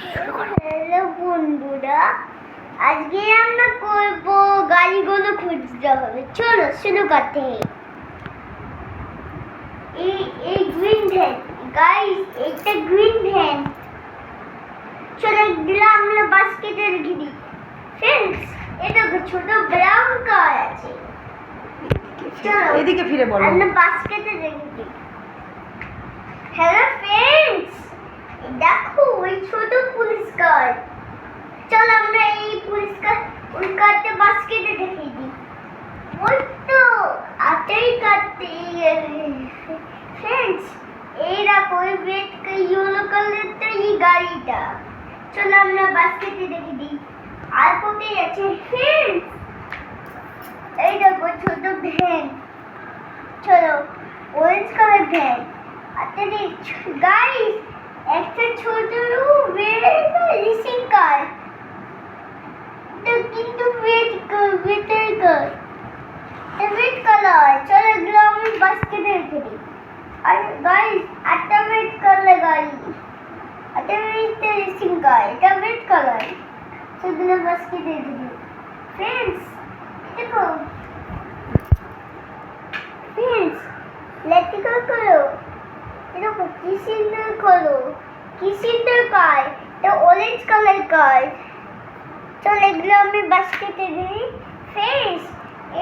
Hello বন্ধুরা, আজকে আমরা করব গাড়িগুলো খুঁজতে হবে। চলো শুরু করতে। এই গ্রিন ভ্যান গাইস, এটা গ্রিন ভ্যান। চলো এগুলো আমরা বাস্কেটে রেখে দিই। ফ্রেন্ডস, এটা ছোট ব্রাউন কার আছে। চলো এদিকে ফিরে বলো। আমরা বাস্কেটে রেখে দিই। হ্যালো ফ্রেন্ডস, দেখো ওই ছোট পুলিশ কার। চল আমরা এই পুলিশ কারটা বাস্কেটে রেখে দিই। ওই তো আটাই কাটতে ফ্রেন্ডস, এই দেখো ওই রেড ইয়েলো কালারটা এই গাড়িটা। চল আমরা বাস্কেটে রেখে দিই। আর কোথায় আছে ফ্রেন্ডস? এই দেখো ছোট ভ্যান। চলো অরেঞ্জ কালার ভ্যান। আচ্ছা গাইস, একটা ছোট রেসিং কার, কিন্তু রেড কালার। চলো এগুলো আমি বাস্কেটে রেখে দিই। আর গাইস, একটা রেড কালার গাড়ি, একটা রেসিং কার, এটা রেড কালার। সেগুলো বাস্কেটে রেখে দিই। ফ্রেন্ডস দেখো, ফ্রেন্ডস লেটিকল করো। দেখো কি সুন্দর করো, কি সুন্দর কার, এটা অরেঞ্জ কালার কার। চল এগুলো আমি বাস্কেটে দিই। ফ্রেন্ডস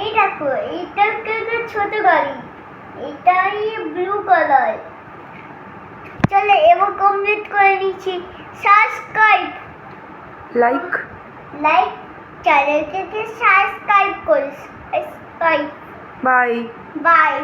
এই দেখো, এইটা একটা ছোট গাড়ি, এটাই ব্লু কালার। চলো এবার কমপ্লিট করে নিচ্ছি। সাবস্ক্রাইব, লাইক চ্যানেলটাকে সাবস্ক্রাইব করিস। বাই। বাই।